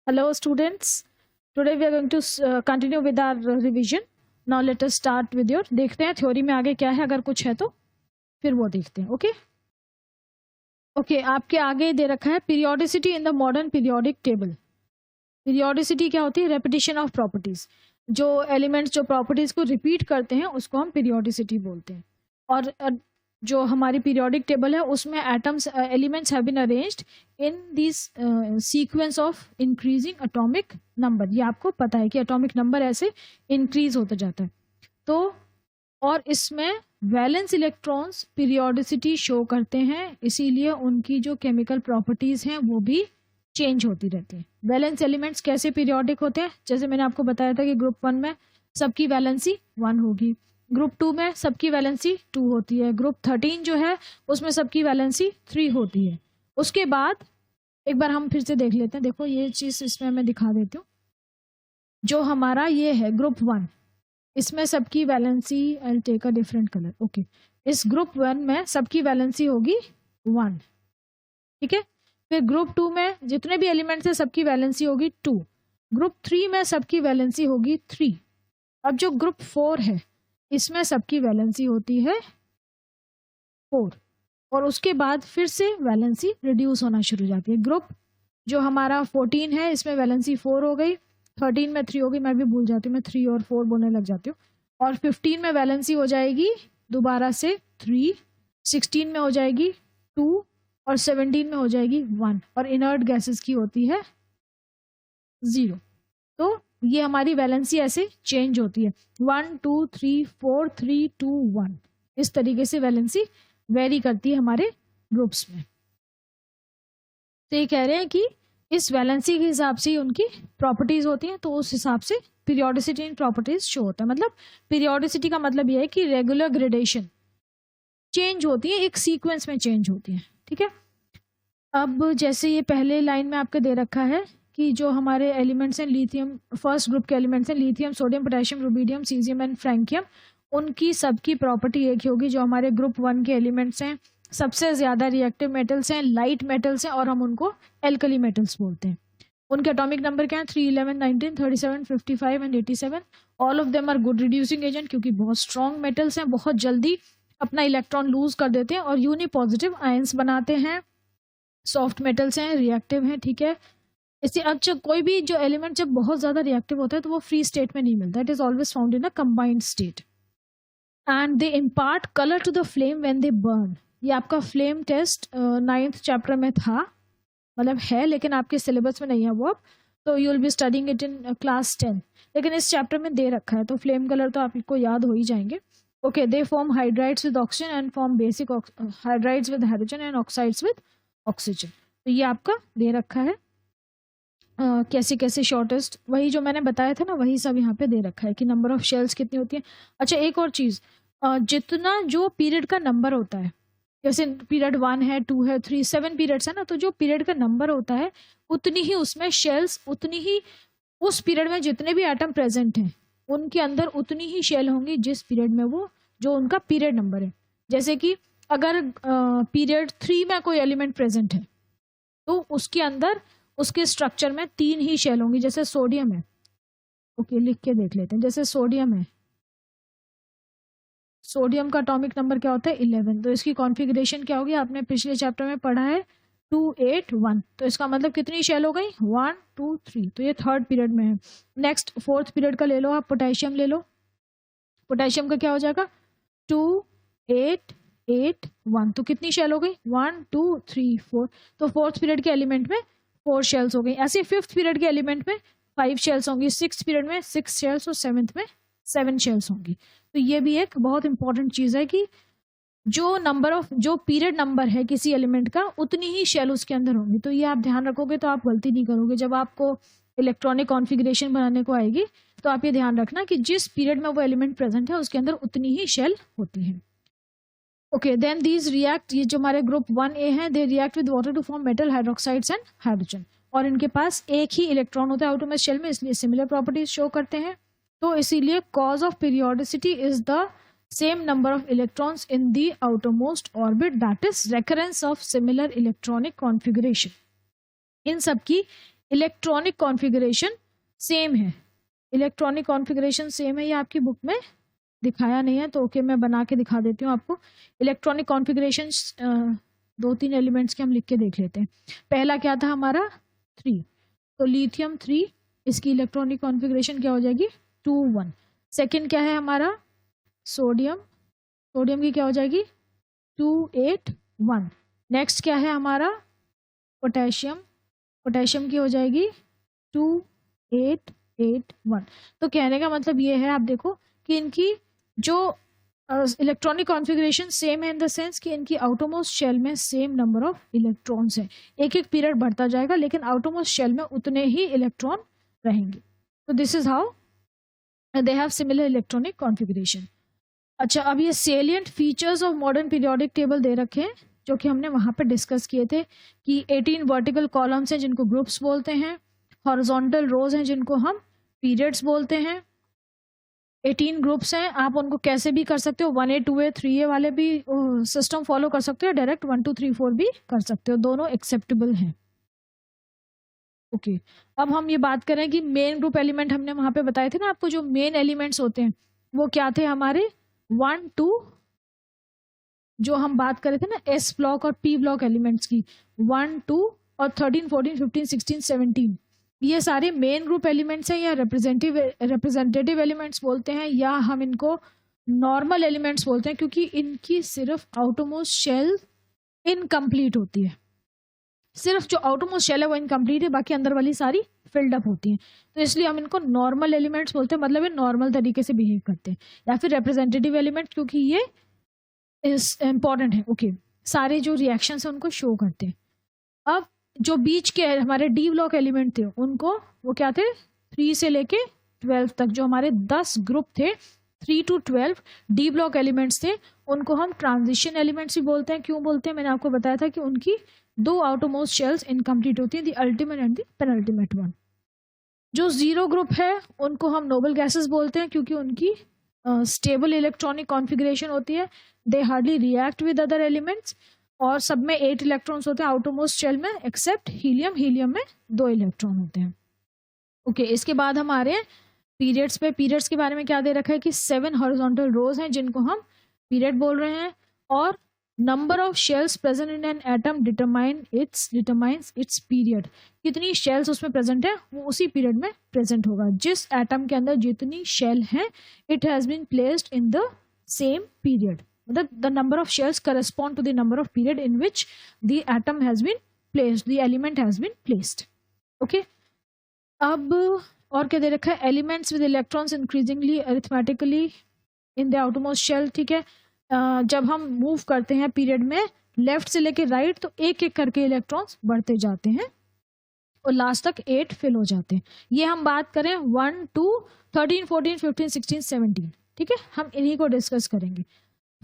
Hello students, today we are going to continue with our revision. Now let us start with your देखते हैं theory में आगे क्या है, अगर कुछ है तो फिर वो देखते हैं. ओके, आपके आगे दे रखा है periodicity in the modern periodic table. Periodicity क्या होती है? Repetition of properties. जो एलिमेंट्स जो प्रॉपर्टीज को रिपीट करते हैं उसको हम पीरियोडिसिटी बोलते हैं. और जो हमारी पीरियोडिक टेबल है उसमें atoms elements have been arranged in this sequence of increasing atomic number. ये आपको पता है कि एटॉमिक नंबर ऐसे इंक्रीज होता जाता है. तो और इसमें वैलेंस इलेक्ट्रॉन्स पीरियोडिसिटी शो करते हैं, इसीलिए उनकी जो केमिकल प्रॉपर्टीज हैं वो भी चेंज होती रहती है. वैलेंस एलिमेंट्स कैसे पीरियोडिक होते हैं? जैसे मैंने आपको बताया था कि ग्रुप 1 में सबकी वैलेंसी 1 होगी, ग्रुप 2 में सबकी वैलेंसी 2 होती है, ग्रुप 13 जो है उसमें सबकी वैलेंसी 3 होती है. उसके बाद एक बार हम फिर से देख लेते हैं. देखो ये चीज इसमें मैं दिखा देती हूँ. जो हमारा ये है ग्रुप 1, इसमें सबकी valency, I will take a different colour. Okay, इस ग्रुप 1 में सबकी वैलेंसी होगी 1. ठीक है. फिर ग्रुप 2 में जितने भी एलिमेंट्स है सबकी वैलेंसी होगी 2. ग्रुप 3 में सबकी वैलेंसी होगी 3. अब जो ग्रुप 4 है इसमें सबकी वैलेंसी होती है 4. और उसके बाद फिर से वैलेंसी रिड्यूस होना शुरू हो जाती है. ग्रुप जो हमारा 14 है इसमें वैलेंसी 4 हो गई, 13 में 3 हो गई, मैं भी भूल जाती हूँ, मैं 3 और 4 बोलने लग जाती हूँ. और 15 में वैलेंसी हो जाएगी दोबारा से 3, 16 में हो जाएगी 2 और 17 में हो जाएगी 1. और इनर्ट गैसेस की होती है 0. तो ये हमारी वैलेंसी ऐसे चेंज होती है 1 2 3 4 3 2 1. इस तरीके से वैलेंसी वेरी करती है हमारे ग्रुप्स में. तो ये कह रहे हैं कि इस वैलेंसी के हिसाब से उनकी प्रॉपर्टीज होती हैं, तो उस हिसाब से पीरियोडिसिटी इन प्रॉपर्टीज शो होता है. मतलब पीरियोडिसिटी का मतलब ये है कि रेगुलर ग्रेडेशन चेंज होती है, एक सीक्वेंस में चेंज होती है. ठीक है. अब जैसे ये पहले लाइन में आपके दे रखा है कि जो हमारे एलिमेंट्स हैं लिथियम, फर्स्ट ग्रुप के एलिमेंट्स हैं lithium, sodium, potassium, rubidium, caesium and francium, उनकी सबकी प्रॉपर्टी एक ही होगी. जो हमारे ग्रुप 1 के एलिमेंट्स हैं सबसे ज्यादा रिएक्टिव मेटल्स हैं, लाइट मेटल्स हैं, और हम उनको एल्कली मेटल्स बोलते हैं. उनके एटॉमिक नंबर क्या है? 3, 11, 19, 37, 55 and 87. All of them are good reducing agent, क्योंकि बहुत स्ट्रॉन्ग मेटल्स हैं, बहुत जल्दी अपना इलेक्ट्रॉन लूज कर देते हैं और यूनिपॉजिटिव आयंस बनाते हैं. सॉफ्ट मेटल्स हैं, रिएक्टिव हैं. ठीक है. इससे अच्छा कोई भी जो एलिमेंट जब बहुत ज्यादा रिएक्टिव होता है तो वो फ्री स्टेट में नहीं मिलता. It is always found in a combined state. And they impart colour to the flame when they burn. ये आपका फ्लेम टेस्ट 9th चैप्टर में था, मतलब है, लेकिन आपके सिलेबस में नहीं है वो अब. तो you will be studying it in class 10, लेकिन इस चैप्टर में दे रखा है. तो फ्लेम कलर तो आपको याद हो ही जाएंगे. Okay, they form hydrides with oxygen and form basic hydrides with hydrogen and oxides with oxygen. तो ये आपका दे रखा है कैसे कैसे शॉर्टेस्ट, वही जो मैंने बताया था ना, वही सब यहाँ पे दे रखा है कि नंबर ऑफ शेल्स कितनी होती है. अच्छा, एक और चीज, जितना जो पीरियड का नंबर होता है, जैसे पीरियड 1 है, 2 है, 3, 7 पीरियड्स है ना, तो जो पीरियड का नंबर होता है उतनी ही उसमें शेल्स, उतनी ही उस पीरियड में जितने भी एटम प्रेजेंट हैं उनके अंदर उतनी ही शेल होंगी जिस पीरियड में वो, जो उनका पीरियड नंबर है. जैसे कि अगर पीरियड 3 में कोई एलिमेंट प्रेजेंट है तो उसके अंदर उसके स्ट्रक्चर में 3 ही शेल होंगी. जैसे सोडियम है, ओके लिख के देख लेते हैं. जैसे सोडियम है, सोडियम का एटॉमिक नंबर क्या होता है? 11. तो इसकी कॉन्फ़िगरेशन क्या होगी? आपने पिछले चैप्टर में पढ़ा है 2 8 1. तो इसका मतलब कितनी शेल हो गई? 1 2 3. तो ये 3rd पीरियड में है. नेक्स्ट 4th पीरियड का ले लो आप, पोटेशियम ले लो. पोटेशियम का क्या हो जाएगा? 2 8 8 1. तो कितनी शेल हो गई? 1 2 3 4. तो 4th पीरियड के एलिमेंट में 4 शेल्स हो गई. ऐसे 5th पीरियड के एलिमेंट में 5 शेल्स होंगी, 6th पीरियड में 6 शेल्स और 7th में 7 शेल्स होंगी. तो ये भी एक बहुत इंपॉर्टेंट चीज है कि जो नंबर ऑफ, जो पीरियड नंबर है किसी एलिमेंट का, उतनी ही शेल उसके अंदर होंगी. तो ये आप ध्यान रखोगे तो आप गलती नहीं करोगे. जब आपको इलेक्ट्रॉनिक कॉन्फ़िगरेशन बनाने को आएगी तो आप ये ध्यान रखना कि जिस पीरियड में वो एलिमेंट प्रेजेंट है उसके अंदर उतनी ही शेल होती है. ओके, देन दीज रिएक्ट, ये जो हमारे ग्रुप 1A है, they react with water to form metal hydroxides and hydrogen. और इनके पास एक ही इलेक्ट्रॉन होता है आउटरमोस्ट शेल में, इसलिए सिमिलर प्रॉपर्टीज शो करते हैं. तो इसीलिए cause of periodicity is the same number of electrons in the outermost orbit, that is recurrence of similar electronic configuration. इन सब की इलेक्ट्रॉनिक कॉन्फ़िगरेशन सेम है, इलेक्ट्रॉनिक कॉन्फ़िगरेशन सेम है, ये आपकी बुक में दिखाया नहीं है तो ओके मैं बना के दिखा देती हूँ आपको। इलेक्ट्रॉनिक कॉन्फ़िगरेशन 2-3 एलिमेंट्स के हम लिख के देख लेते हैं। पहला क्या था हमारा 3, तो लिथियम 3, इसकी इलेक्ट्रॉनिक कॉन्फ़िगरेशन क्या हो जाएगी 2-1। सेकेंड क्या है हमारा सोडियम, सोडियम की क्या हो जाएगी 2-8-1। नेक्स्ट क्या है हमारा पोटेशियम, पोटेशियम की हो जाएगी 2-8-8-1। तो कहने का मतलब ये है, आप देखो कि इनकी जो इलेक्ट्रॉनिक कॉन्फ़िगरेशन सेम है इन द सेंस कि इनकी आउटरमोस्ट शेल में सेम नंबर ऑफ इलेक्ट्रॉन्स है। एक एक पीरियड बढ़ता जाएगा लेकिन आउटरमोस्ट शेल में उतने ही इलेक्ट्रॉन रहेंगे। तो this is how they have similar electronic configuration. अच्छा, अब ये salient features of modern periodic table दे रखे हैं जो कि हमने वहाँ पे डिस्कस किए थे कि 18 वर्टिकल कॉलम्स हैं जिनको ग्रुप्स बोलते हैं, हॉरिजॉन्टल रोज हैं जिनको हम पीरियड्स बोलते हैं, 18 ग्रुप्स हैं। आप उनको कैसे भी कर सकते हो, 1A 2A 3A वाले भी सिस्टम फॉलो कर सकते हो, डायरेक्ट 1 2 3 4 भी कर सकते हो, दोनों एक्सेप्टेबल हैं। ओके अब हम ये बात करें कि मेन ग्रुप एलिमेंट हमने वहाँ पे बताए थे ना आपको, जो मेन एलिमेंट्स होते हैं वो क्या थे हमारे 1 2, जो हम बात कर रहे थे ना एस ब्लॉक और पी ब्लॉक एलिमेंट्स की, 1 2 और 13 14 15 16 17, ये सारे मेन ग्रुप एलिमेंट्स हैं या रिप्रेजेंटेटिव एलिमेंट्स बोलते हैं या हम इनको नॉर्मल एलिमेंट्स बोलते हैं, क्योंकि इनकी सिर्फ आउटरमोस्ट शेल इनकम्प्लीट होती है। सिर्फ जो आउटरमोस्ट शेल है वो इनकम्प्लीट है, बाकी अंदर वाली सारी फिल्ड अप होती हैं, तो इसलिए हम इनको नॉर्मल एलिमेंट्स बोलते हैं, मतलब ये नॉर्मल तरीके से बिहेव करते हैं, या फिर रिप्रेजेंटेटिव एलिमेंट्स क्योंकि ये इम्पॉर्टेंट है। ओके सारे जो रिएक्शंस हैं उनको शो करते हैं। अब जो बीच के हमारे डी ब्लॉक एलिमेंट थे उनको वो क्या थे 3 से लेके 12 तक, जो हमारे 10 ग्रुप थे 3 to 12 डी ब्लॉक एलिमेंट्स थे, उनको हम ट्रांजिशन एलिमेंट्स भी बोलते हैं। क्यों बोलते हैं, मैंने आपको बताया था कि उनकी 2 आउटरमोस्ट शेल्स इनकम्प्लीट होती हैं, the ultimate and the penultimate one. जो 0 ग्रुप है उनको हम नोबल गैसेस बोलते हैं क्योंकि उनकी स्टेबल इलेक्ट्रॉनिक कॉन्फ़िगरेशन होती है, they hardly react with other elements, और सब में 8 इलेक्ट्रॉन्स होते हैं आउटरमोस्ट शेल में, एक्सेप्ट हीलियम, हीलियम में 2 इलेक्ट्रॉन होते हैं। ओके इसके बाद हम आ रहे हैं पीरियड्स पे। पीरियड्स के बारे में क्या दे रखा है कि 7 हॉरिजॉन्टल रोज हैं जिनको हम पीरियड बोल रहे हैं, और number of shells present in an atom determines it's period. कितनी शेल्स उसमें प्रेजेंट है वो उसी पीरियड में प्रेजेंट होगा। जिस एटम के अंदर जितनी शेल है it has been placed in the same period, मतलब the number of shells correspond to the number of period in which the atom has been placed, the element has been placed. Okay अब और क्या दे रखा है, elements with electrons increasingly arithmetically in the outermost shell. ठीक है जब हम मूव करते हैं पीरियड में लेफ्ट से लेके राइट तो एक एक करके इलेक्ट्रॉन्स बढ़ते जाते हैं और लास्ट तक 8 फिल हो जाते हैं। ये हम बात करें 1 2 13 14 15 16 17। ठीक है हम इन्हीं को डिस्कस करेंगे।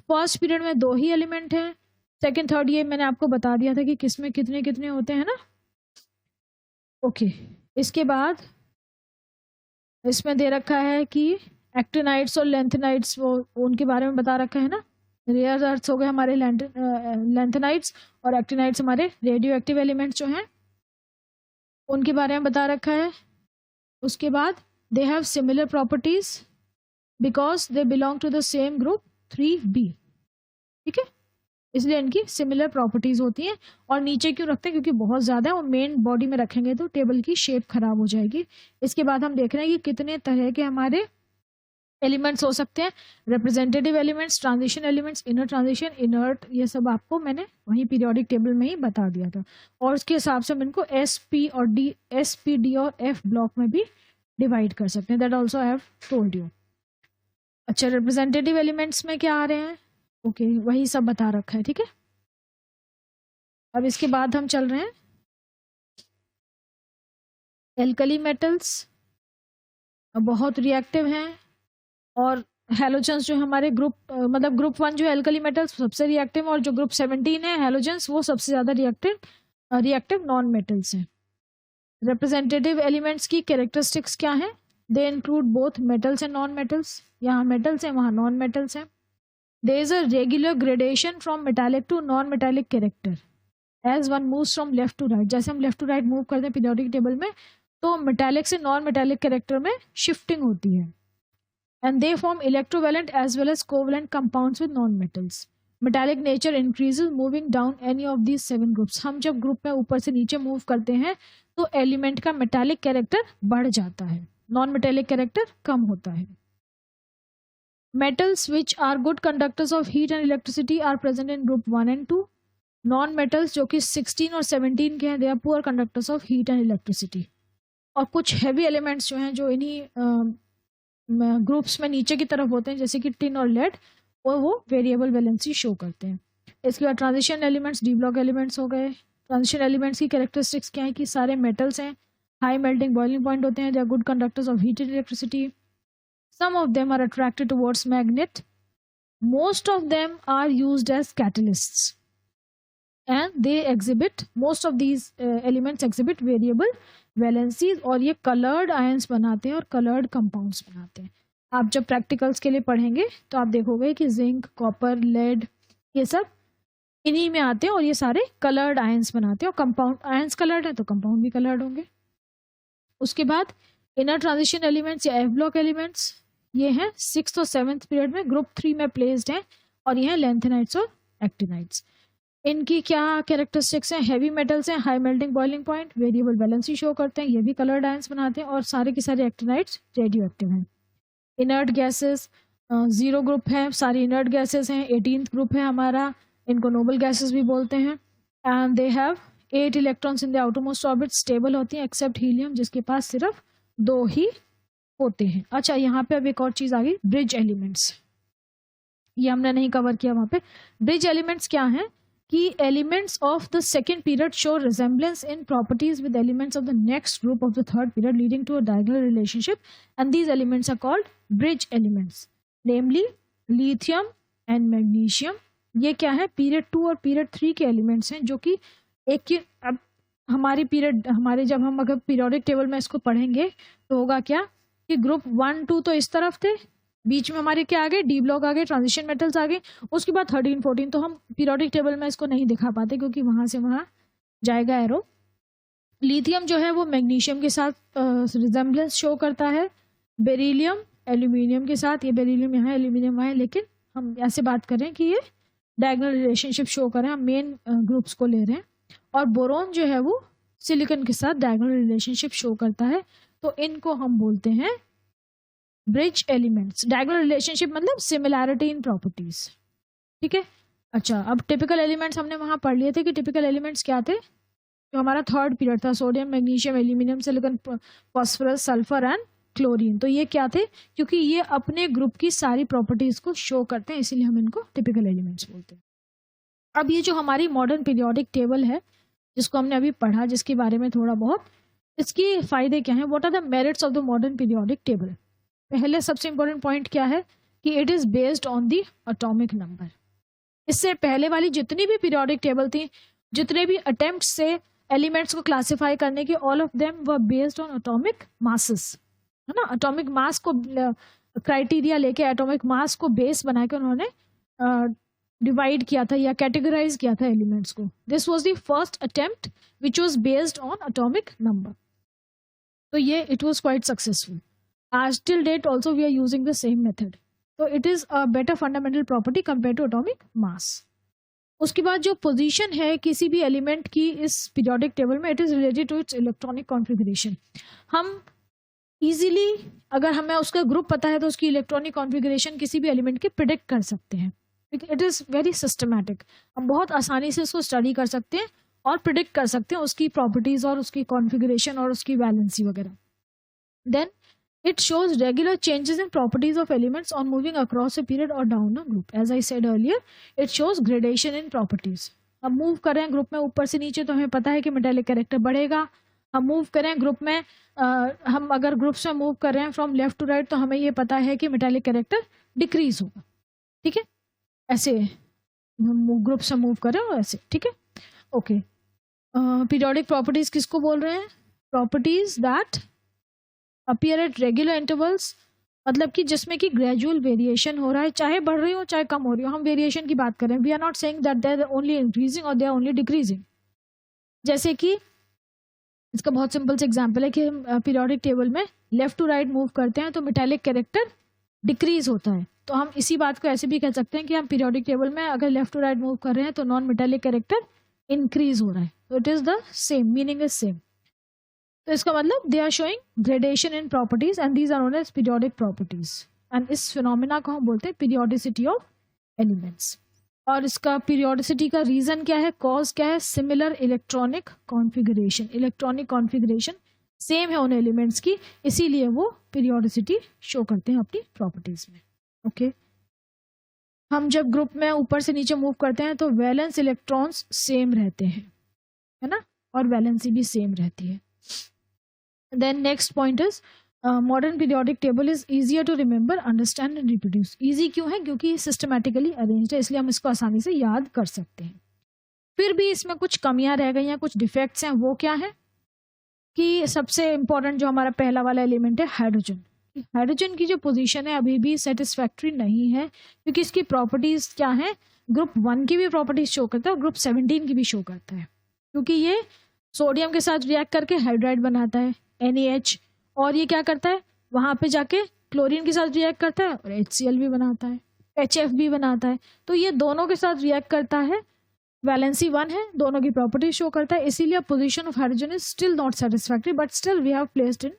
फर्स्ट पीरियड में 2 ही एलिमेंट हैं, सेकंड थर्ड ये मैंने आपको बता दिया था कि किसमें कितने कितने होते हैं ना। ओके इसके बाद इसमें दे रखा है कि एक्टिनाइड्स और लेंथेनाइड्स, वो उनके बारे में बता रखा है ना। रेयर अर्थ्स हो गए हमारे लेंथेनाइड्स, और एक्टिनाइड्स हमारे रेडियो एक्टिव एलिमेंट्स जो हैं उनके बारे में बता रखा है। उसके बाद they have similar properties because they belong to the same group 3B। ठीक है इसलिए इनकी सिमिलर प्रॉपर्टीज होती हैं। और नीचे क्यों रखते हैं, क्योंकि बहुत ज़्यादा है, और मेन बॉडी में रखेंगे तो टेबल की शेप खराब हो जाएगी। इसके बाद हम देख रहे हैं कि कितने तरह के हमारे एलिमेंट्स हो सकते हैं, representative elements, transition elements, inner transition, inert, ये सब आपको मैंने वहीं पीरियोडिक टेबल में ही बता दिया था। और उसके हिसाब से हम इनको SP और D और F ब्लॉक में भी डिवाइड कर सकते हैं, that also I have told you. अच्छा रिप्रेजेंटेटिव एलिमेंट्स में क्या आ रहे हैं, ओके वही सब बता रखा है। ठीक है अब इसके बाद हम चल रहे हैं एल्कली मेटल्स, बहुत रिएक्टिव हैं, और हैलोजेंस जो हमारे ग्रुप मतलब ग्रुप 1 जो एल्कली मेटल्स सबसे रिएक्टिव, और जो ग्रुप 17 है हैलोजेंस वो सबसे ज़्यादा रिएक्टिव नॉन मेटल्स हैं। रिप्रेजेंटेटिव एलिमेंट्स की कैरेक्टरिस्टिक्स क्या हैं, they include both metals and non metals, यहाँ मेटल्स हैं वहाँ नॉन मेटल्स हैं। There is a regular gradation from metallic to non metallic character, as one moves from left to right, जैसे हम left to right move करते हैं periodic table में, तो मेटालिक से नॉन मेटालिक कैरेक्टर में शिफ्टिंग होती है. And they form electrovalent as well as covalent compounds with non metals. Metallic nature increases moving down any of these 7 groups. हम जब ग्रुप में ऊपर से नीचे मूव करते हैं तो एलिमेंट का मेटालिक कैरेक्टर बढ़ जाता है, नॉन मेटालिक कैरेक्टर कम होता है. Metals which are good conductors of heat and electricity are present in group 1 and 2. Non-metals जो कि 16 और 17 के हैं, they are poor conductors of heat and electricity. और कुछ heavy elements जो हैं जो इन्हीं ग्रुप्स में नीचे की तरफ होते हैं, जैसे कि टिन और लेड, और वो वेरिएबल वैलेंसी शो करते हैं. इसके बाद transition elements D block elements हो गए. ट्रांजिशन एलिमेंट्स की कैरेक्टरिस्टिक्स क्या है कि सारे मेटल्स हैं, हाई मेल्टिंग बॉइलिंग पॉइंट होते हैं, they are good conductors of heat and electricity. Some of them are attracted towards magnet. Most of them are used as catalysts. And they exhibit, most of these elements exhibit variable valencies, और ये colored ions बनाते हैं और colored compounds बनाते हैं. आप जब practicals के लिए पढ़ेंगे तो आप देखोगे कि zinc, copper, lead ये सब इन्हीं में आते हैं और ये सारे colored ions बनाते हैं, और compound ions colored है तो compound भी colored होंगे. उसके बाद inner transition elements या F block elements, ये हैं 6th और 7th पीरियड में ग्रुप 3 में प्लेस्ड हैं, और ये हैं लैंथेनाइट्स और एक्टिनाइट्स. इनकी क्या कैरेक्टरिस्टिक्स हैं? हैवी मेटल्स हैं, high melting boiling point, variable valency show करते हैं, ये भी कलर्ड आयंस बनाते हैं, और सारे के सारे एक्टिनाइट्स रेडियो एक्टिव हैं. इनर्ट गैसेस 0 ग्रुप है, सारी इनर्ट गैसेस हैं. 18th ग्रुप है हमारा, इनको नोबल गैसेस भी बोलते हैं. And they have 8 electrons in the outermost orbit, stable होती हैं एक्सेप्ट हीलियम जिसके पास सिर्फ 2 ही होते हैं. अच्छा, यहाँ पे अब एक और चीज आ गई, ब्रिज एलिमेंट्स. ये हमने नहीं कवर किया वहां पे. ब्रिज एलिमेंट्स क्या हैं कि elements of the second period show resemblance in properties with elements of the next group of the third period leading to a diagonal relationship, and these elements are called bridge elements, namely lithium and magnesium. ये क्या है? Period 2 और period 3 के elements हैं, जो कि एक की अब हमारे जब हम अगर पीरियोडिक टेबल में इसको पढ़ेंगे तो होगा क्या कि ग्रुप 1, 2 तो इस तरफ थे, बीच में हमारे क्या आ गए? डी ब्लॉक आ गए, ट्रांजिशन मेटल्स आ गए. उसके बाद 13, 14 तो हम पीरियोडिक टेबल में इसको नहीं दिखा पाते क्योंकि वहां से वहां जाएगा एरो. लिथियम जो है वो मैग्नीशियम के साथ रिजेंबलेंस शो करता है. बेरिलियम एल्यूमिनियम के साथ, ये बेरिलियम यहाँ, एल्यूमिनियम वहाँ है, लेकिन हम ऐसे बात करें कि ये डायगोनल रिलेशनशिप शो कर रहे हैं, हम मेन ग्रुप्स को ले रहे हैं. और बोरोन जो है वो सिलिकॉन के साथ डायगोनल रिलेशनशिप शो करता है, तो इनको हम बोलते हैं ब्रिज एलिमेंट्स. डायगोनल रिलेशनशिप मतलब सिमिलैरिटी इन प्रॉपर्टीज. ठीक है. अच्छा, अब टिपिकल एलिमेंट्स हमने वहां पढ़ लिए थे कि टिपिकल एलिमेंट्स क्या थे. जो हमारा थर्ड पीरियड था, sodium, magnesium, aluminium, silicon, phosphorus, sulphur and chlorine. तो ये क्या थे? क्योंकि ये अपने ग्रुप की सारी प्रॉपर्टीज को शो करते हैं, इसीलिए हम इनको टिपिकल एलिमेंट्स बोलते हैं. अब ये जो हमारी मॉडर्न पीरियोडिक टेबल है जिसको हमने अभी पढ़ा, जिसके बारे में थोड़ा बहुत, इसके फायदे क्या हैं? What are the merits of the modern periodic table? पहले सबसे इंपॉर्टेंट पॉइंट क्या है कि it is based on the atomic number. इससे पहले वाली जितनी भी पीरियोडिक टेबल थी, जितने भी अटेम्प्ट से एलिमेंट्स को क्लासिफाई करने के, all of them were based on atomic masses, है ना. एटॉमिक मास को क्राइटेरिया लेके, एटॉमिक मास को बेस बनाकर उन्होंने डिवाइड किया था या कैटेगराइज किया था एलिमेंट्स को. This was the first attempt which was based on atomic number. तो ये इट वाज क्वाइट सक्सेसफुल. आज till date also we are using the same method. तो it is a better fundamental property compare to atomic mass. उसके बाद जो position है किसी भी एलिमेंट की इस पीरियोडिक टेबल में, it is related to its electronic configuration. हम इजीली, अगर हमें उसका ग्रुप पता है तो उसकी इलेक्ट्रॉनिक कॉन्फ़िगरेशन किसी भी एलिमेंट की प्रिडिक्ट कर सकते हैं. It is very systematic. हम बहुत आसानी से इसको स्टडी कर सकते हैं और प्रिडिक्ट कर सकते हैं उसकी प्रॉपर्टीज और उसकी कॉन्फ़िगरेशन और उसकी वैलेंसी वगैरह. Then it shows regular changes in properties of elements on moving across a period or down a group. As I said earlier, it shows gradation in properties. हम मूव कर रहे हैं group में ऊपर से नीचे तो हमें पता है कि मेटालिक कैरेक्टर बढ़ेगा. हम मूव कर रहे हैं ग्रुप में, हम अगर ग्रुप्स में मूव कर रहे हैं फ्रॉम लेफ्ट टू राइट तो हमें ये पता है कि मेटालिक कैरेक्टर डिक्रीज होगा. ठीक है, ऐसे हम ग्रुप से मूव कर रहे हैं ऐसे. ठीक है, ओके. पीरियोडिक प्रॉपर्टीज किसको बोल रहे हैं? Properties that appear at regular intervals, मतलब कि जिसमें कि ग्रेजुअल वेरिएशन हो रहा है, चाहे बढ़ रही हो चाहे कम हो रही हो. हम वेरिएशन की बात करें, we are not saying that they are only increasing और दे आर ओनली डिक्रीजिंग. जैसे कि इसका बहुत सिंपल से एग्जांपल है कि हम पीरियोडिक टेबल में लेफ्ट टू राइट मूव करते हैं तो मेटालिक कैरेक्टर डिक्रीज होता है। तो हम इसी बात को ऐसे भी कह सकते हैं कि हम पीरियोडिक टेबल में अगर लेफ्ट टू राइट मूव कर रहे हैं तो नॉन मेटालिक कैरेक्टर इंक्रीज हो रहा है। तो it is the same, meaning is same. तो इसका मतलब they are showing gradation in properties and these are known as periodic properties. And इस फिनोमिना को हम बोलते हैं पीरियोडिसिटी ऑफ एलिमेंट्स। और इसका पीरियोडिसिटी का रीजन क्या है, कॉज क्या है, similar electronic configuration. Electronic configuration same है उन एलिमेंट्स की, इसीलिए वो पीरियोडिसिटी शो करते हैं अपनी प्रॉपर्टीज में। ओके हम जब ग्रुप में ऊपर से नीचे मूव करते हैं तो वैलेंस इलेक्ट्रॉन्स सेम रहते हैं, है ना, और वैलेंसी भी सेम रहती है। Then next point is modern periodic table is easier to remember, understand and reproduce. Easy क्यों है, क्योंकि सिस्टमैटिकली अरेंज्ड है, इसलिए हम इसको आसानी से याद कर सकते हैं। फिर भी इसमें कुछ कमियां रह गई हैं, कुछ डिफेक्ट्स हैं। वो क्या है कि सबसे इंपॉर्टेंट जो हमारा पहला वाला एलिमेंट है हाइड्रोजन। हाइड्रोजन की जो पोजीशन है अभी भी सेटिस्फैक्ट्री नहीं है, क्योंकि इसकी प्रॉपर्टीज क्या है, ग्रुप 1 की भी प्रॉपर्टीज शो करता है और ग्रुप 17 की भी शो करता है। क्योंकि ये सोडियम के साथ रिएक्ट करके हाइड्राइड बनाता है NaH, और ये क्या करता है वहां पे जाके क्लोरीन के साथ रिएक्ट करता है और HCl भी बनाता है, HF भी बनाता है। तो ये दोनों के साथ रिएक्ट करता है, वैलेंसी 1 है, दोनों की प्रॉपर्टी शो करता है। इसीलिए position of hydrogen is still not satisfactory, but still we have placed in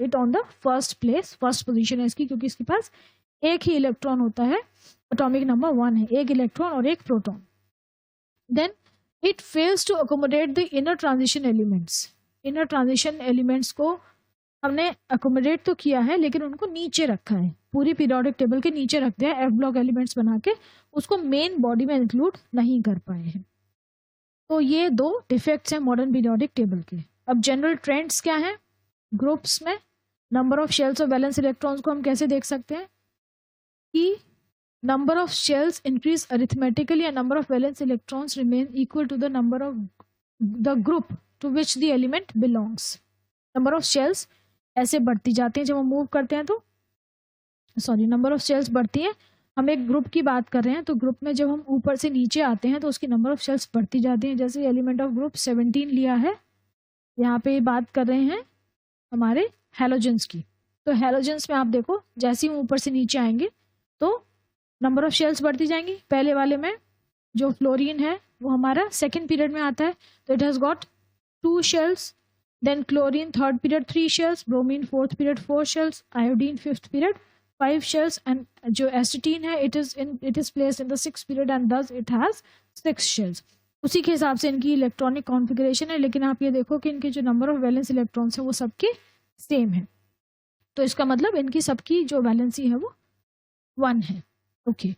it on the first place. First position है इसकी, क्योंकि इसके पास एक ही इलेक्ट्रॉन होता है, एटॉमिक नंबर 1 है, एक इलेक्ट्रॉन और एक proton. Then it fails to accommodate the inner transition elements. Inner transition elements को हमने अकोमोडेट तो किया है, लेकिन उनको नीचे रखा है, पूरी पीरियोडिक टेबल के नीचे रख दिया है F ब्लॉक एलिमेंट्स बना के, उसको मेन बॉडी में इंक्लूड नहीं कर पाए हैं। तो ये दो डिफेक्ट्स हैं मॉडर्न पीरियोडिक टेबल के। अब जनरल ट्रेंड्स क्या हैं ग्रुप्स में, नंबर ऑफ शेल्स और वैलेंस इलेक्ट्रॉन्स को हम कैसे देख सकते हैं कि number of shells increase arithmetically and number of valence electrons remain equal to the number of the group to which the element belongs. number of shells ऐसे बढ़ती जाती हैं जब हम मूव करते हैं, तो सॉरी नंबर ऑफ शेल्स बढ़ती हैं। हम एक ग्रुप की बात कर रहे हैं, तो ग्रुप में जब हम ऊपर से नीचे आते हैं तो उसकी नंबर ऑफ शेल्स बढ़ती जाती हैं। जैसे एलिमेंट ऑफ ग्रुप 17 लिया है, यहाँ पे बात कर रहे हैं हमारे हैलोजेंस की। तो हैलोजेंस में आप देखो जैसे ही हम ऊपर से नीचे आएंगे तो नंबर ऑफ शेल्स बढ़ती जाएंगी। पहले वाले में जो फ्लोरीन है वो हमारा सेकेंड पीरियड में आता है, तो it has got 2 shells. Then chlorine third period 3 shells, bromine fourth period 4 shells, iodine fifth period 5 shells, and जो एसिटीन है it is placed in the 6th period and thus it has 6 shells. उसी के हिसाब से इनकी electronic configuration है, लेकिन आप ये देखो कि इनके जो नंबर ऑफ वैलेंस इलेक्ट्रॉन्स हैं वो सबके सेम है। तो इसका मतलब इनकी सबकी जो वैलेंसी है वो 1 है। ओके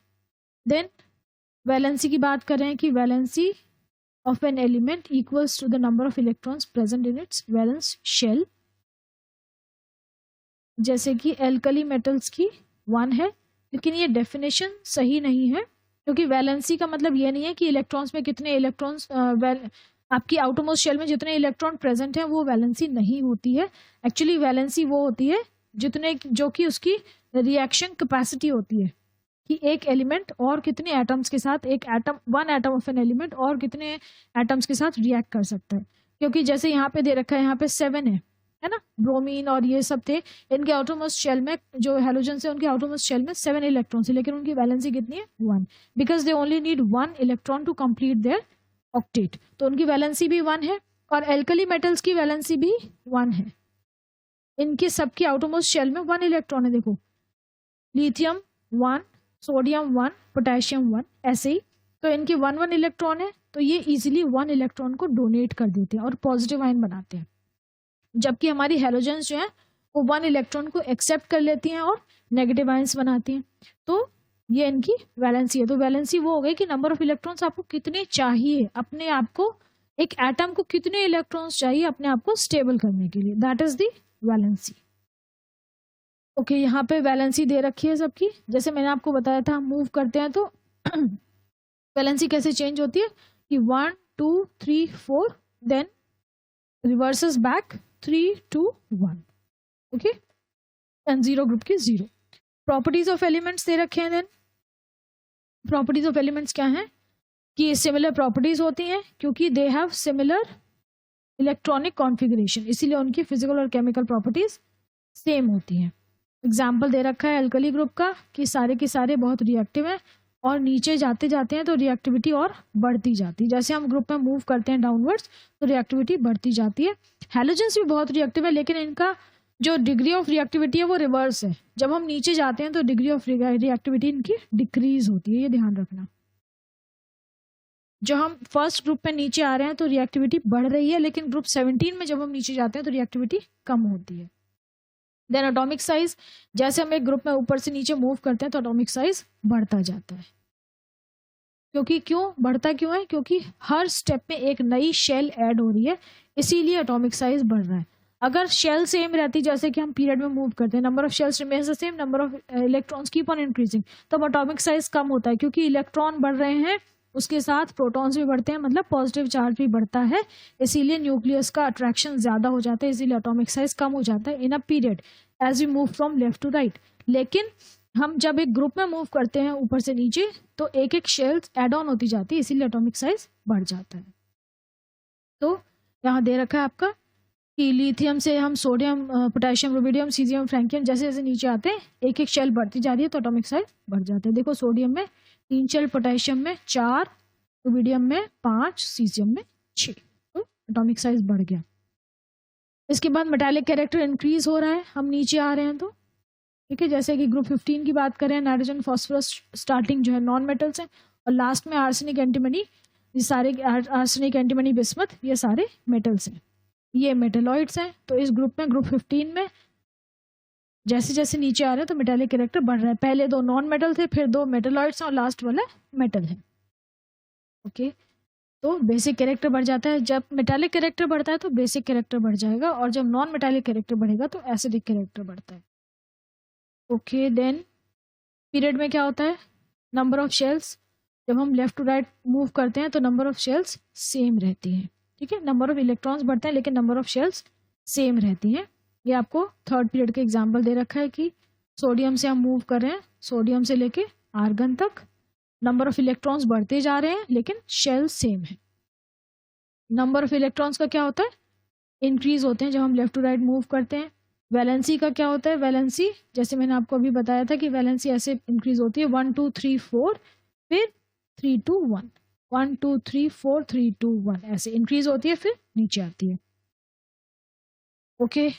देन वैलेंसी की बात कर रहे हैं कि valency of an element equals to the number of electrons present in its valence shell. जैसे कि एल्कली मेटल्स की 1 है, लेकिन ये डेफिनेशन सही नहीं है, क्योंकि वैलेंसी का मतलब ये नहीं है कि इलेक्ट्रॉन्स में कितने इलेक्ट्रॉन्स आपकी आउटरमोस्ट शेल में जितने इलेक्ट्रॉन प्रेजेंट हैं वो वैलेंसी नहीं होती है। एक्चुअली वैलेंसी वो होती है जितने जो कि उसकी रिएक्शन कैपेसिटी होती है कि एक एलिमेंट और कितने एटम्स के साथ, एक atom 1 atom of an element और कितने एटम्स के साथ रिएक्ट कर सकता है। क्योंकि जैसे यहाँ पे दे रखा है, यहाँ पे 7 है ना, ब्रोमीन और ये सब थे, इनके आउटरमोस्ट शेल में जो हैलोजन है उनके आउटरमोस्ट शेल में 7 इलेक्ट्रॉन्स है, लेकिन उनकी वैलेंसी कितनी है 1, because they only need 1 electron to complete their octet. तो उनकी वैलेंसी भी 1 है, और एल्कली मेटल्स की वैलेंसी भी 1 है। इनके सबके आउटरमोस्ट शेल में 1 इलेक्ट्रॉन है। देखो लिथियम 1, सोडियम 1, पोटेशियम 1, ऐसे ही। तो इनके 1 इलेक्ट्रॉन है, तो ये इजीली 1 इलेक्ट्रॉन को डोनेट कर देते हैं और पॉजिटिव आयन बनाते हैं, जबकि हमारी हैलोजेंस जो है वो 1 इलेक्ट्रॉन को एक्सेप्ट कर लेती हैं और नेगेटिव आयंस बनाती हैं। तो ये इनकी वैलेंसी है। तो वैलेंसी वो हो गई कि नंबर ऑफ इलेक्ट्रॉन्स आपको कितने चाहिए, अपने आप को एक एटम को कितने इलेक्ट्रॉन्स चाहिए अपने आप को स्टेबल करने के लिए, that is the valency. Okay यहाँ पे वैलेंसी दे रखी है सबकी। जैसे मैंने आपको बताया था हम मूव करते हैं तो वैलेंसी कैसे चेंज होती है कि 1 2 3 4 then reverses back 3 2 1। Okay and 0 group की 0। प्रॉपर्टीज ऑफ एलिमेंट्स दे रखे हैं। देन प्रॉपर्टीज ऑफ एलिमेंट्स क्या है, कि सिमिलर प्रॉपर्टीज होती हैं क्योंकि दे हैव सिमिलर इलेक्ट्रॉनिक कॉन्फ़िगरेशन, इसीलिए उनकी फिजिकल और केमिकल प्रॉपर्टीज सेम होती हैं। एग्जाम्पल दे रखा है अल्कली ग्रुप का कि सारे के सारे बहुत रिएक्टिव हैं और नीचे जाते जाते हैं तो रिएक्टिविटी और बढ़ती जाती है। जैसे हम ग्रुप में मूव करते हैं डाउनवर्ड्स तो रिएक्टिविटी बढ़ती जाती है। हैलोजेंस भी बहुत रिएक्टिव है लेकिन इनका जो डिग्री ऑफ रिएक्टिविटी है वो रिवर्स है। जब हम नीचे जाते हैं तो डिग्री ऑफ रिएक्टिविटी इनकी डिक्रीज होती है, ये ध्यान रखना। जो हम फर्स्ट ग्रुप में नीचे आ रहे हैं तो रिएक्टिविटी बढ़ रही है, लेकिन ग्रुप 17 में जब हम नीचे जाते हैं तो रिएक्टिविटी कम होती है। देन एटॉमिक साइज, जैसे हम एक ग्रुप में ऊपर से नीचे मूव करते हैं तो एटॉमिक साइज बढ़ता जाता है। क्योंकि क्यों बढ़ता क्यों है? क्योंकि हर स्टेप में एक नई शेल ऐड हो रही है, इसीलिए एटॉमिक साइज बढ़ रहा है। अगर शेल सेम रहती, जैसे कि हम पीरियड में मूव करते हैं, number of shells remains the same, number of electrons keep on increasing, तब एटॉमिक साइज कम होता है। क्योंकि इलेक्ट्रॉन बढ़ रहे हैं उसके साथ प्रोटॉन्स भी बढ़ते हैं, मतलब पॉजिटिव चार्ज भी बढ़ता है, इसीलिए न्यूक्लियस का अट्रैक्शन ज्यादा हो जाता है, इसीलिए एटॉमिक साइज कम हो जाता है in a period as we move from left to right. लेकिन हम जब एक ग्रुप में मूव करते हैं ऊपर से नीचे तो एक एक शेल्स एड ऑन होती जाती है, इसीलिए एटॉमिक साइज बढ़ जाता है। तो यहाँ दे रखा है आपका कि लिथियम से हम सोडियम, पोटेशियम, रुबिडियम, सीजियम, फ्रैंकियम जैसे जैसे नीचे आते हैं एक एक शेल बढ़ती जा रही है तो एटॉमिक साइज बढ़ जाते हैं। देखो सोडियम में 3 शेल, पोटेशियम में 4, रुबिडियम में 5, सीजियम में 6, तो एटॉमिक साइज बढ़ गया। इसके बाद मेटालिक कैरेक्टर इंक्रीज हो रहा है, हम नीचे आ रहे हैं तो ठीक है। जैसे कि ग्रुप 15 की बात करें, नाइट्रोजन, फॉस्फोरस स्टार्टिंग जो है नॉन मेटल्स हैं और लास्ट में आर्सेनिक, एंटीमनी, ये सारे आर्सेनिक, एंटीमनी, बिस्मथ ये सारे मेटल्स हैं, ये मेटलॉइड्स हैं। तो इस ग्रुप में ग्रुप 15 में जैसे जैसे नीचे आ रहे हैं तो मेटालिक कैरेक्टर बढ़ रहा है। पहले 2 नॉन मेटल थे, फिर 2 मेटलॉइड्स हैं और लास्ट वाला मेटल है। ओके, तो बेसिक कैरेक्टर बढ़ जाता है। जब मेटालिक कैरेक्टर बढ़ता है तो बेसिक कैरेक्टर बढ़ जाएगा, और जब नॉन मेटालिक कैरेक्टर बढ़ेगा तो एसिडिक कैरेक्टर बढ़ता है। ओके, देन पीरियड में क्या होता है? नंबर ऑफ शेल्स, जब हम लेफ्ट टू राइट मूव करते हैं तो नंबर ऑफ शेल्स सेम रहती हैं, ठीक है। नंबर ऑफ इलेक्ट्रॉन्स बढ़ते हैं लेकिन नंबर ऑफ शेल्स सेम रहती हैं। ये आपको थर्ड पीरियड का एग्जाम्पल दे रखा है कि सोडियम से हम मूव कर रहे हैं, सोडियम से लेके आर्गन तक, नंबर ऑफ इलेक्ट्रॉन्स बढ़ते जा रहे हैं लेकिन शेल सेम है। नंबर ऑफ इलेक्ट्रॉन्स का क्या होता है? इंक्रीज होते हैं जब हम लेफ्ट टू राइट मूव करते हैं। वैलेंसी का क्या होता है? वैलेंसी जैसे मैंने आपको अभी बताया था कि वैलेंसी ऐसे इंक्रीज होती है 1 2 3 4, फिर 3 2 1, 1 2 3 4 3 2 1 ऐसे इंक्रीज होती है, फिर नीचे आती है। ओके,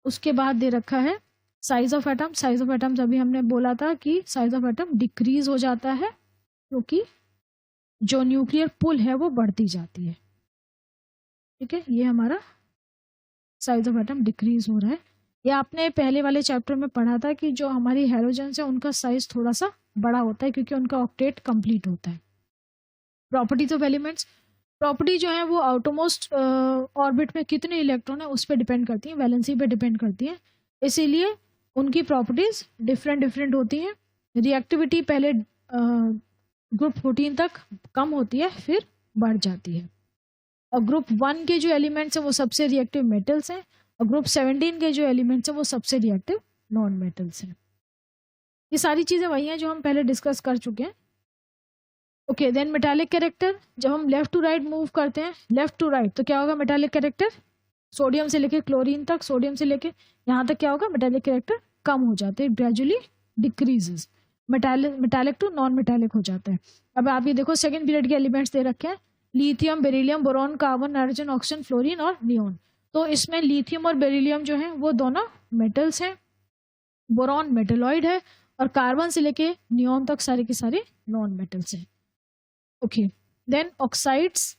उसके बाद दे रखा है size of atom. Size of atoms अभी हमने बोला था कि साइज ऑफ एटम डिक्रीज हो जाता है क्योंकि जो न्यूक्लियर पुल है वो बढ़ती जाती है, ठीक है। ये हमारा साइज ऑफ एटम डिक्रीज हो रहा है। ये आपने पहले वाले चैप्टर में पढ़ा था कि जो हमारी हैलोजेंस है उनका साइज थोड़ा सा बड़ा होता है क्योंकि उनका ऑक्टेट कंप्लीट होता है। प्रॉपर्टीज ऑफ एलिमेंट्स, प्रॉपर्टी जो है वो आउटरमोस्ट ऑर्बिट में कितने इलेक्ट्रॉन है उस पर डिपेंड करती है, वैलेंसी पे डिपेंड करती है, इसीलिए उनकी प्रॉपर्टीज डिफरेंट डिफरेंट होती हैं। रिएक्टिविटी पहले ग्रुप 14 तक कम होती है फिर बढ़ जाती है, और ग्रुप 1 के जो एलिमेंट्स हैं वो सबसे रिएक्टिव मेटल्स हैं, और ग्रुप 17 के जो एलिमेंट्स हैं वो सबसे रिएक्टिव नॉन मेटल्स हैं। ये सारी चीज़ें वही हैं जो हम पहले डिस्कस कर चुके हैं। ओके, देन मेटालिक कैरेक्टर, जब हम लेफ्ट टू राइट मूव करते हैं, लेफ्ट टू राइट, तो क्या होगा? मेटालिक कैरेक्टर सोडियम से लेके क्लोरीन तक, सोडियम से लेके यहाँ तक क्या होगा? मेटालिक कैरेक्टर कम हो जाते हैं, gradually decreases, metallic to non metallic हो जाता है। अब आप ये देखो सेकेंड पीरियड के एलिमेंट्स दे रखे हैं, lithium, beryllium, boron, carbon, nitrogen, oxygen, fluorine और नियोन। तो इसमें लिथियम और बेरिलियम जो है वो दोनों मेटल्स हैं, बोरॉन मेटलॉइड है, और कार्बन से लेके नियोन तक सारे के सारे नॉन मेटल्स हैं। Okay, then oxides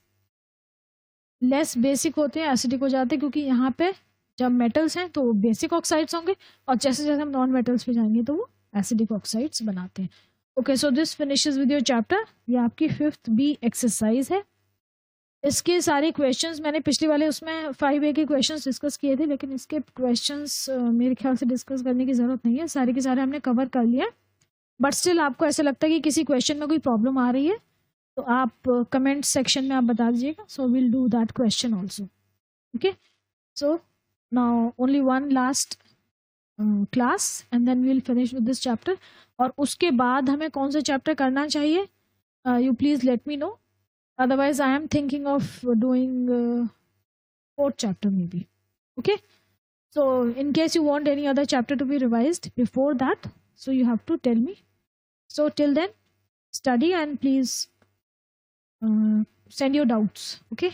less basic होते हैं, एसिडिक हो जाते हैं, क्योंकि यहाँ पे जब मेटल्स हैं तो बेसिक ऑक्साइड्स होंगे, और जैसे जैसे हम नॉन मेटल्स पे जाएंगे तो वो एसिडिक ऑक्साइड्स बनाते हैं। Okay, so this finishes with your chapter. ये आपकी 5th B एक्सरसाइज है। इसके सारे क्वेश्चंस मैंने पिछले वाले उसमें 5A के क्वेश्चंस डिस्कस किए थे, लेकिन इसके क्वेश्चंस मेरे ख्याल से डिस्कस करने की ज़रूरत नहीं है, सारे के सारे हमने कवर कर लिया। बट स्टिल आपको ऐसा लगता है कि किसी क्वेश्चन में कोई प्रॉब्लम आ रही है तो आप कमेंट सेक्शन में आप बता दीजिएगा, so will do that question also. Okay, so now only one last class and then we will finish with this chapter. और उसके बाद हमें कौन सा चैप्टर करना चाहिए? you please let me know. Otherwise, I am thinking of doing fourth chapter maybe. Okay. So in case you want any other chapter to be revised before that, so you have to tell me. So till then, study and please send your doubts. Okay.